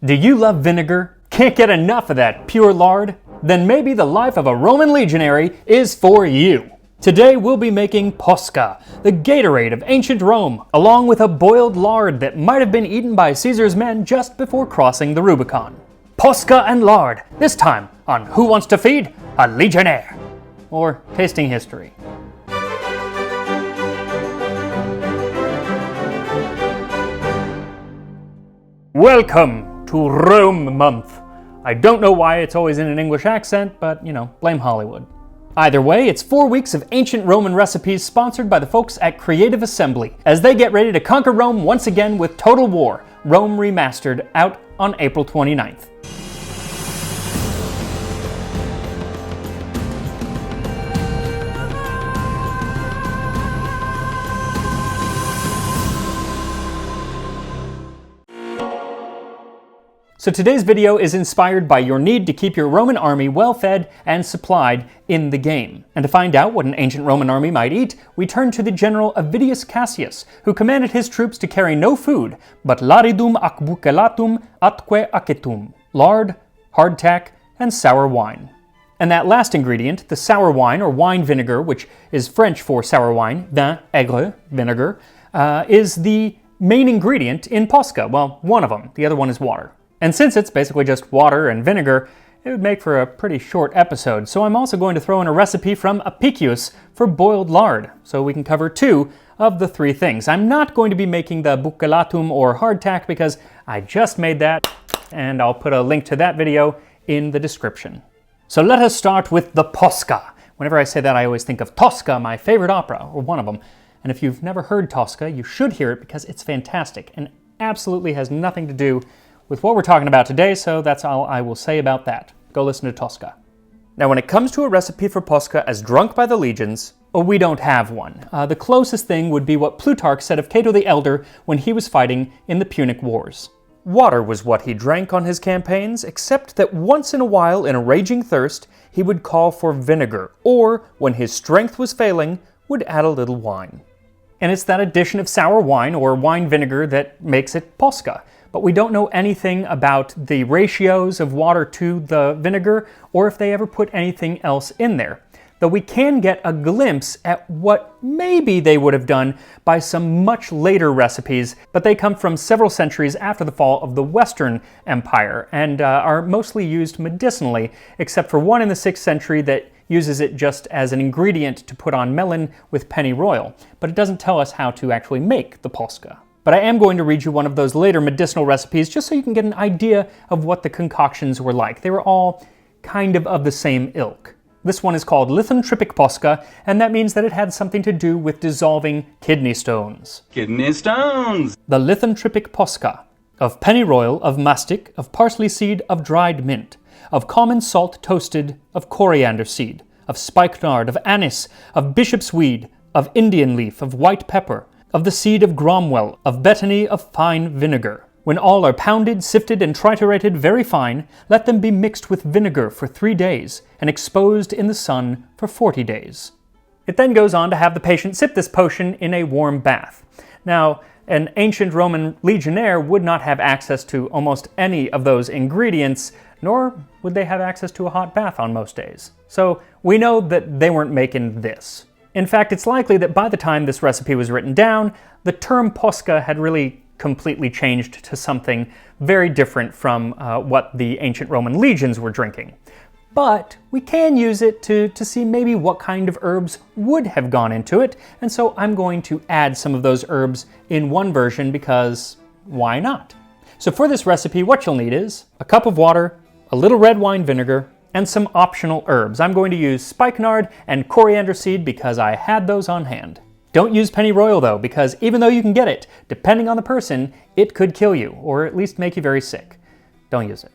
Do you love vinegar? Can't get enough of that pure lard? Then maybe the life of a Roman legionary is for you. Today we'll be making Posca, the Gatorade of ancient Rome, along with a boiled lard that might have been eaten by Caesar's men just before crossing the Rubicon. Posca and lard, this time on Who Wants to Feed a Legionnaire? Or Tasting History. Welcome to Rome Month. I don't know why it's always in an English accent, but, blame Hollywood. Either way, it's 4 weeks of ancient Roman recipes sponsored by the folks at Creative Assembly, as they get ready to conquer Rome once again with Total War, Rome Remastered, out on April 29th. So today's video is inspired by your need to keep your Roman army well fed and supplied in the game. And to find out what an ancient Roman army might eat, we turn to the general Avidius Cassius, who commanded his troops to carry no food but laridum ac bucellatum atque acetum, lard, hardtack, and sour wine. And that last ingredient, the sour wine or wine vinegar, which is French for sour wine, vin aigre, vinegar, is the main ingredient in Posca. Well, one of them. The other one is water. And since it's basically just water and vinegar, it would make for a pretty short episode, so I'm also going to throw in a recipe from Apicius for boiled lard, so we can cover 2 of the 3 things. I'm not going to be making the bucellatum or hardtack because I just made that, and I'll put a link to that video in the description. So let us start with the Posca. Whenever I say that, I always think of Tosca, my favorite opera, or one of them. And if you've never heard Tosca, you should hear it because it's fantastic and absolutely has nothing to do with what we're talking about today, so that's all I will say about that. Go listen to Tosca. Now, when it comes to a recipe for Posca as drunk by the legions, we don't have one. The closest thing would be what Plutarch said of Cato the Elder when he was fighting in the Punic Wars. Water was what he drank on his campaigns, except that once in a while, in a raging thirst, he would call for vinegar, or, when his strength was failing, would add a little wine. And it's that addition of sour wine or wine vinegar that makes it Posca. But we don't know anything about the ratios of water to the vinegar or if they ever put anything else in there. Though we can get a glimpse at what maybe they would have done by some much later recipes, but they come from several centuries after the fall of the Western Empire and are mostly used medicinally, except for one in the 6th century that uses it just as an ingredient to put on melon with pennyroyal, but it doesn't tell us how to actually make the Posca. But I am going to read you one of those later medicinal recipes just so you can get an idea of what the concoctions were like. They were all kind of the same ilk. This one is called Lythontripic Posca, and that means that it had something to do with dissolving kidney stones. Kidney stones! The Lythontripic Posca, of pennyroyal, of mastic, of parsley seed, of dried mint, of common salt toasted, of coriander seed, of spikenard, of anise, of bishop's weed, of Indian leaf, of white pepper, of the seed of gromwell, of betony, of fine vinegar. When all are pounded, sifted, and triturated very fine, let them be mixed with vinegar for 3 days, and exposed in the sun for 40 days. It then goes on to have the patient sip this potion in a warm bath. Now, an ancient Roman legionnaire would not have access to almost any of those ingredients, nor would they have access to a hot bath on most days. So we know that they weren't making this. In fact, it's likely that by the time this recipe was written down, the term Posca had really completely changed to something very different from what the ancient Roman legions were drinking. But we can use it to see maybe what kind of herbs would have gone into it, and so I'm going to add some of those herbs in one version because why not? So for this recipe, what you'll need is a cup of water, a little red wine vinegar, and some optional herbs. I'm going to use spikenard and coriander seed because I had those on hand. Don't use pennyroyal though, because even though you can get it, depending on the person, it could kill you, or at least make you very sick. Don't use it.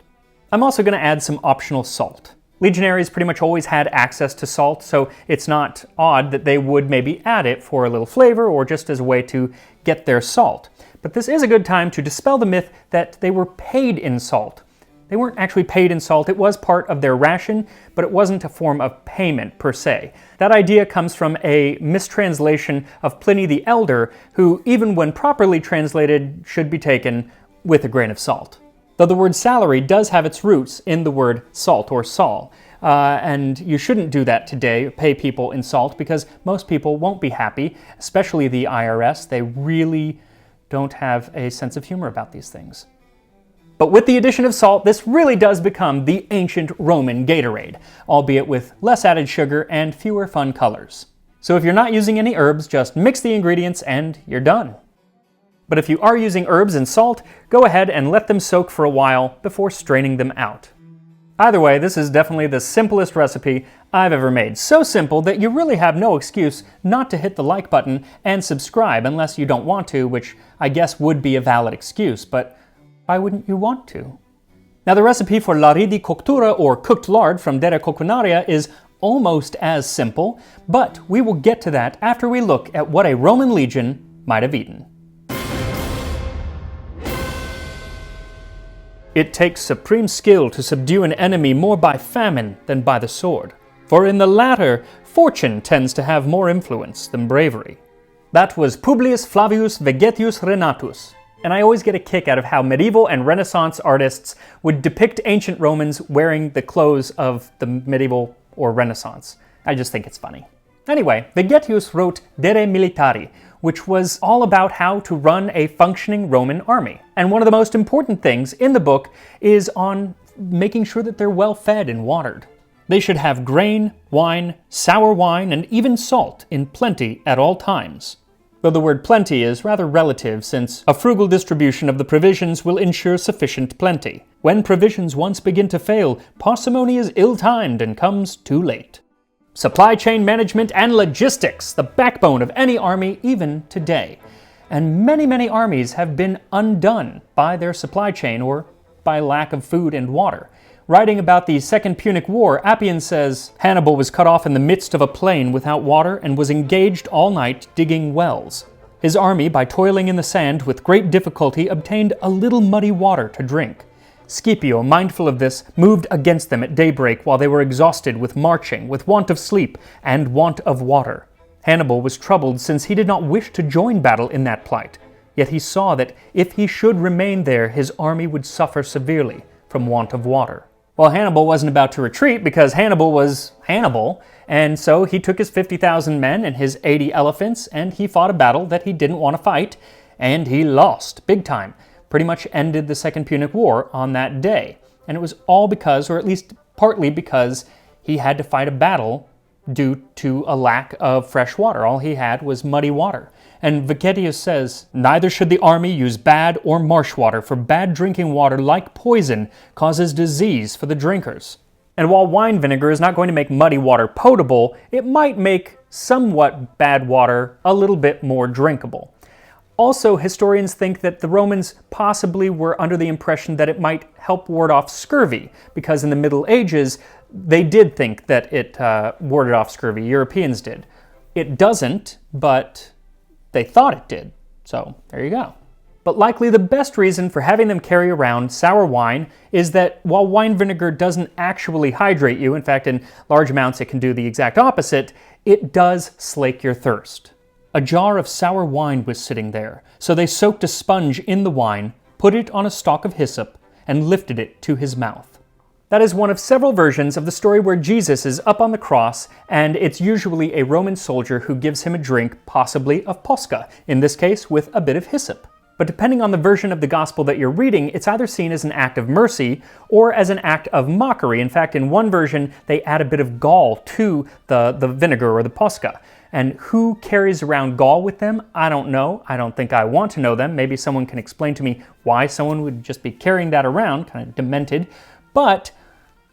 I'm also going to add some optional salt. Legionaries pretty much always had access to salt, so it's not odd that they would maybe add it for a little flavor or just as a way to get their salt. But this is a good time to dispel the myth that they were paid in salt. They weren't actually paid in salt. It was part of their ration, but it wasn't a form of payment per se. That idea comes from a mistranslation of Pliny the Elder, who, even when properly translated, should be taken with a grain of salt. though the word salary does have its roots in the word salt or sol. And you shouldn't do that today, pay people in salt, because most people won't be happy, especially the IRS. They really don't have a sense of humor about these things. But with the addition of salt, this really does become the ancient Roman Gatorade, albeit with less added sugar and fewer fun colors. So if you're not using any herbs, just mix the ingredients and you're done. But if you are using herbs and salt, go ahead and let them soak for a while before straining them out. Either way, this is definitely the simplest recipe I've ever made. So simple that you really have no excuse not to hit the like button and subscribe unless you don't want to, which I guess would be a valid excuse, but why wouldn't you want to? Now the recipe for lari di cottura, or cooked lard from Dere Coquinaria, is almost as simple, but we will get to that after we look at what a Roman legion might have eaten. It takes supreme skill to subdue an enemy more by famine than by the sword, for in the latter, fortune tends to have more influence than bravery. That was Publius Flavius Vegetius Renatus, and I always get a kick out of how medieval and Renaissance artists would depict ancient Romans wearing the clothes of the medieval or Renaissance. I just think it's funny. Anyway, Vegetius wrote Dere Militari, which was all about how to run a functioning Roman army. And one of the most important things in the book is on making sure that they're well fed and watered. They should have grain, wine, sour wine, and even salt in plenty at all times. Though the word plenty is rather relative, since a frugal distribution of the provisions will ensure sufficient plenty. When provisions once begin to fail, parsimony is ill-timed and comes too late. Supply chain management and logistics, the backbone of any army even today. And many armies have been undone by their supply chain or by lack of food and water. Writing about the Second Punic War, Appian says, Hannibal was cut off in the midst of a plain without water and was engaged all night digging wells. His army, by toiling in the sand with great difficulty, obtained a little muddy water to drink. Scipio, mindful of this, moved against them at daybreak while they were exhausted with marching, with want of sleep, and want of water. Hannibal was troubled since he did not wish to join battle in that plight, yet he saw that if he should remain there, his army would suffer severely from want of water. Well, Hannibal wasn't about to retreat because Hannibal was Hannibal, and so he took his 50,000 men and his 80 elephants, and he fought a battle that he didn't want to fight, and he lost, big time. Pretty much ended the Second Punic War on that day. And it was all because, or at least partly because, he had to fight a battle due to a lack of fresh water. All he had was muddy water. And Vegetius says, neither should the army use bad or marsh water, for bad drinking water, like poison, causes disease for the drinkers. And while wine vinegar is not going to make muddy water potable, it might make somewhat bad water a little bit more drinkable. Also, historians think that the Romans possibly were under the impression that it might help ward off scurvy, because in the Middle Ages, they did think that it warded off scurvy. Europeans did. It doesn't, but they thought it did. So, there you go. But likely the best reason for having them carry around sour wine is that while wine vinegar doesn't actually hydrate you, in fact, in large amounts it can do the exact opposite, it does slake your thirst. A jar of sour wine was sitting there, so they soaked a sponge in the wine, put it on a stalk of hyssop, and lifted it to his mouth. That is one of several versions of the story where Jesus is up on the cross, and it's usually a Roman soldier who gives him a drink, possibly of posca, in this case with a bit of hyssop. But depending on the version of the gospel that you're reading, it's either seen as an act of mercy or as an act of mockery. In fact, in one version, they add a bit of gall to the vinegar or the posca. And who carries around gall with them? I don't know. I don't think I want to know them. Maybe someone can explain to me why someone would just be carrying that around, kind of demented. But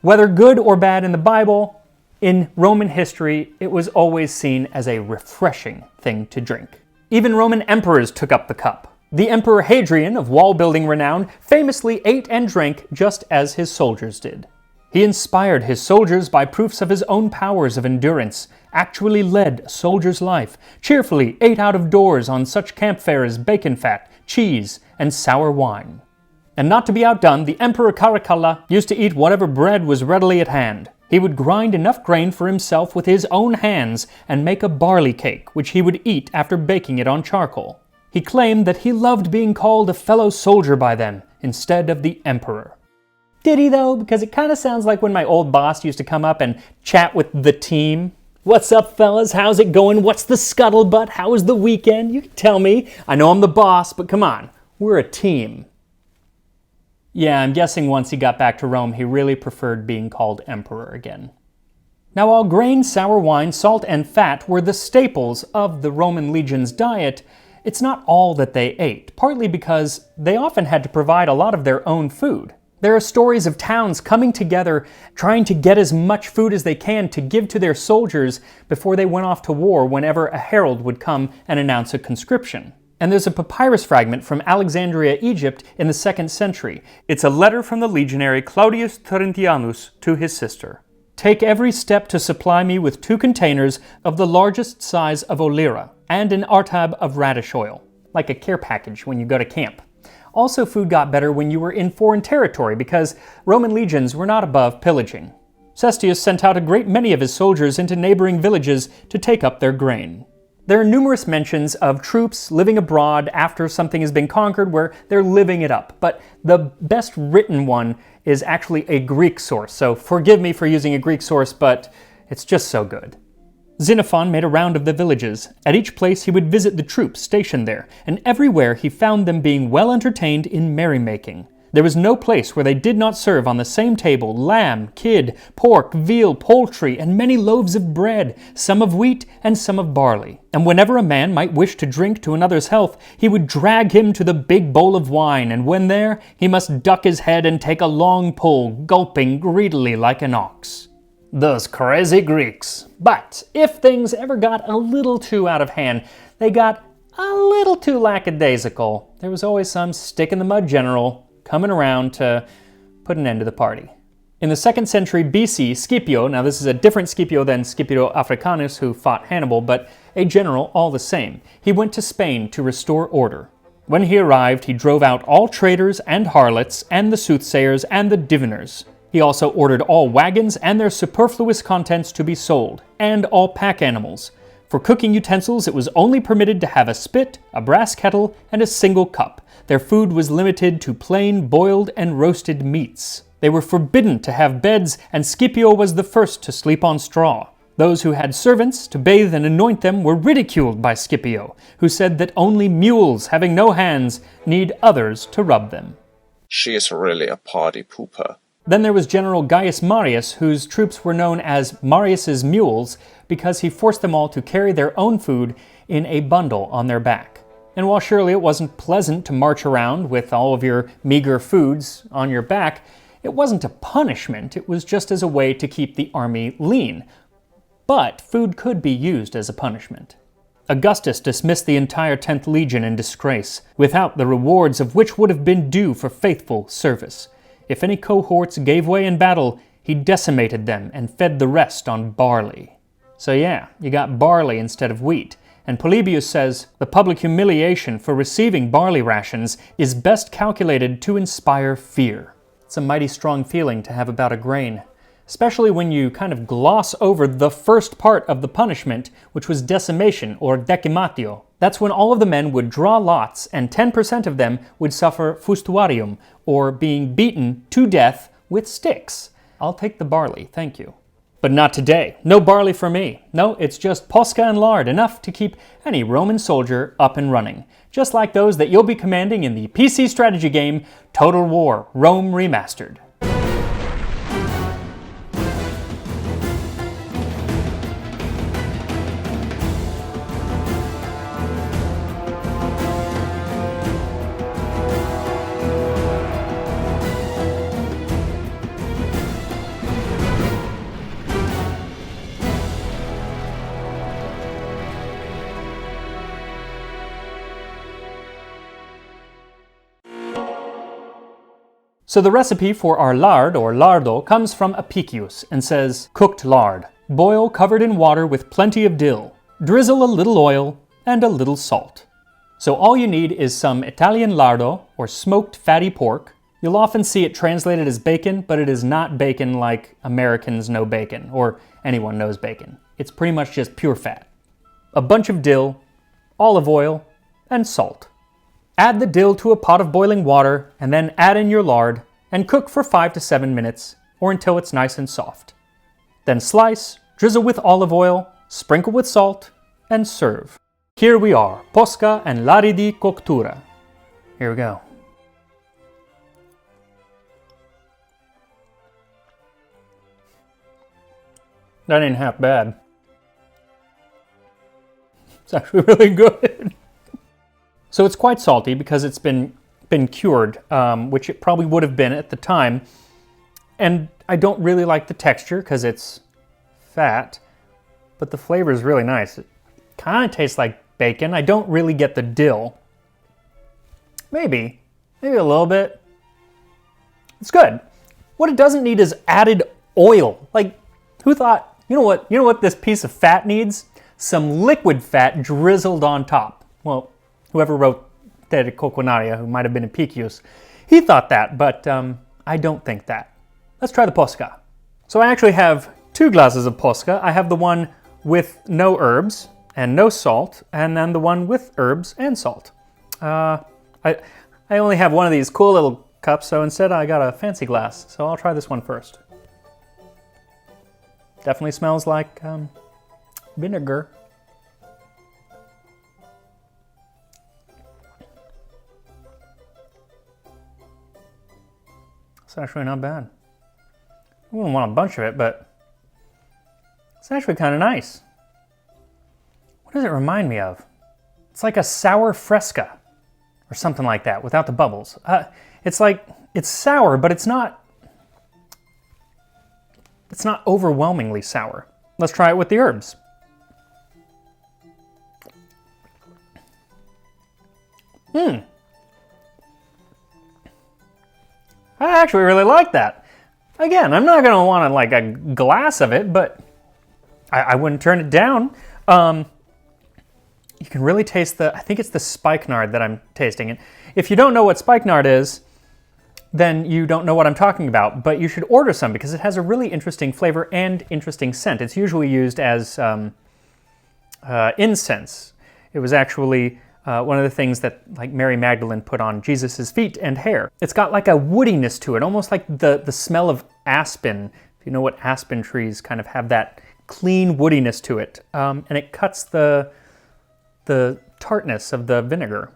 whether good or bad in the Bible, in Roman history, it was always seen as a refreshing thing to drink. Even Roman emperors took up the cup. The Emperor Hadrian, of wall-building renown, famously ate and drank just as his soldiers did. He inspired his soldiers by proofs of his own powers of endurance, actually led a soldier's life, cheerfully ate out of doors on such camp fare as bacon fat, cheese, and sour wine. And not to be outdone, the Emperor Caracalla used to eat whatever bread was readily at hand. He would grind enough grain for himself with his own hands and make a barley cake, which he would eat after baking it on charcoal. He claimed that he loved being called a fellow soldier by them, instead of the emperor. Did he though? Because it kind of sounds like when my old boss used to come up and chat with the team. What's up, fellas? How's it going? What's the scuttlebutt? How was the weekend? You can tell me. I know I'm the boss, but come on. We're a team. Yeah, I'm guessing once he got back to Rome, he really preferred being called emperor again. Now, while grain, sour wine, salt, and fat were the staples of the Roman legion's diet, it's not all that they ate, partly because they often had to provide a lot of their own food. There are stories of towns coming together, trying to get as much food as they can to give to their soldiers before they went off to war whenever a herald would come and announce a conscription. And there's a papyrus fragment from Alexandria, Egypt in the 2nd century. It's a letter from the legionary Claudius Terentianus to his sister. Take every step to supply me with 2 containers of the largest size of olira and an artab of radish oil, like a care package when you go to camp. Also, food got better when you were in foreign territory because Roman legions were not above pillaging. Cestius sent out a great many of his soldiers into neighboring villages to take up their grain. There are numerous mentions of troops living abroad after something has been conquered where they're living it up, but the best written one is actually a Greek source, so forgive me for using a Greek source, but it's just so good. Xenophon made a round of the villages. At each place he would visit the troops stationed there, and everywhere he found them being well entertained in merrymaking. There was no place where they did not serve on the same table lamb, kid, pork, veal, poultry, and many loaves of bread, some of wheat and some of barley. And whenever a man might wish to drink to another's health, he would drag him to the big bowl of wine, and when there, he must duck his head and take a long pull, gulping greedily like an ox. Those crazy Greeks. But if things ever got a little too out of hand, they got a little too lackadaisical, there was always some stick-in-the-mud general coming around to put an end to the party. In the 2nd century BC, Scipio, now this is a different Scipio than Scipio Africanus who fought Hannibal, but a general all the same. He went to Spain to restore order. When he arrived, he drove out all traders and harlots and the soothsayers and the diviners. He also ordered all wagons and their superfluous contents to be sold, and all pack animals. For cooking utensils, it was only permitted to have a spit, a brass kettle, and a single cup. Their food was limited to plain boiled and roasted meats. They were forbidden to have beds, and Scipio was the first to sleep on straw. Those who had servants to bathe and anoint them were ridiculed by Scipio, who said that only mules having no hands need others to rub them. She is really a party pooper. Then there was General Gaius Marius, whose troops were known as Marius's mules because he forced them all to carry their own food in a bundle on their back. And while surely it wasn't pleasant to march around with all of your meager foods on your back, it wasn't a punishment, it was just as a way to keep the army lean. But food could be used as a punishment. Augustus dismissed the entire 10th Legion in disgrace, without the rewards of which would have been due for faithful service. If any cohorts gave way in battle, he decimated them and fed the rest on barley. So yeah, you got barley instead of wheat. And Polybius says, the public humiliation for receiving barley rations is best calculated to inspire fear. It's a mighty strong feeling to have about a grain, especially when you kind of gloss over the first part of the punishment, which was decimation or decimatio. That's when all of the men would draw lots and 10% of them would suffer fustuarium, or being beaten to death with sticks. I'll take the barley, thank you. But not today. No barley for me. No, it's just posca and lard, enough to keep any Roman soldier up and running. Just like those that you'll be commanding in the PC strategy game Total War Rome Remastered. So the recipe for our lard, or lardo, comes from Apicius and says, cooked lard. Boil covered in water with plenty of dill. Drizzle a little oil and a little salt. So all you need is some Italian lardo, or smoked fatty pork. You'll often see it translated as bacon, but it is not bacon like Americans know bacon, or anyone knows bacon. It's pretty much just pure fat. A bunch of dill, olive oil, and salt. Add the dill to a pot of boiling water and then add in your lard and cook for 5 to 7 minutes or until it's nice and soft. Then slice, drizzle with olive oil, sprinkle with salt, and serve. Here we are, Posca and Lari di Cottura. Here we go. That ain't half bad. It's actually really good. So it's quite salty because it's been cured, which it probably would have been at the time. And I don't really like the texture because it's fat, but the flavor is really nice. It kind of tastes like bacon. I don't really get the dill. Maybe a little bit. It's good. What it doesn't need is added oil. Like, who thought, you know what this piece of fat needs? Some liquid fat drizzled on top. Well, whoever wrote Terra Coquinaria, who might have been Apicius, he thought that, but I don't think that. Let's try the Posca. So I actually have 2 glasses of Posca. I have the one with no herbs and no salt, and then the one with herbs and salt. I only have one of these cool little cups, so instead I got a fancy glass. So I'll try this one first. Definitely smells like vinegar. It's actually not bad. I wouldn't want a bunch of it, but it's actually kind of nice. What does it remind me of? It's like a sour fresca or something like that without the bubbles. It's sour, but it's not overwhelmingly sour. Let's try it with the herbs. I actually really like that. Again, I'm not gonna want like a glass of it, but I wouldn't turn it down. You can really taste I think it's the spikenard that I'm tasting. And if you don't know what spikenard is, then you don't know what I'm talking about, but you should order some because it has a really interesting flavor and interesting scent. It's usually used as incense. It was actually one of the things that like Mary Magdalene put on Jesus's feet and hair. It's got like a woodiness to it, almost like the smell of aspen. If you know what aspen trees kind of have that clean woodiness to it. And it cuts the tartness of the vinegar.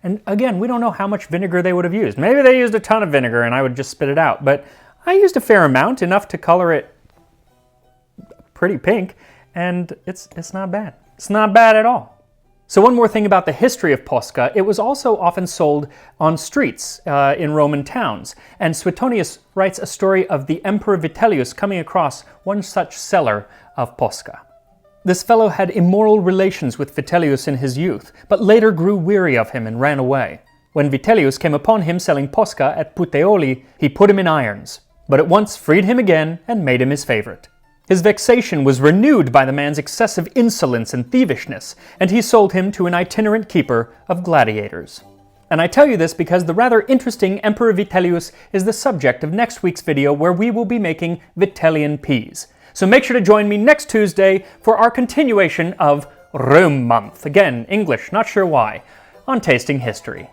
And again, we don't know how much vinegar they would have used. Maybe they used a ton of vinegar and I would just spit it out, but I used a fair amount, enough to color it pretty pink, and it's not bad. It's not bad at all. So one more thing about the history of Posca, it was also often sold on streets in Roman towns, and Suetonius writes a story of the Emperor Vitellius coming across one such seller of Posca. This fellow had immoral relations with Vitellius in his youth, but later grew weary of him and ran away. When Vitellius came upon him selling Posca at Puteoli, he put him in irons, but at once freed him again and made him his favorite. His vexation was renewed by the man's excessive insolence and thievishness, and he sold him to an itinerant keeper of gladiators. And I tell you this because the rather interesting Emperor Vitellius is the subject of next week's video, where we will be making Vitellian peas. So make sure to join me next Tuesday for our continuation of Rome Month. Again, English, not sure why, on Tasting History.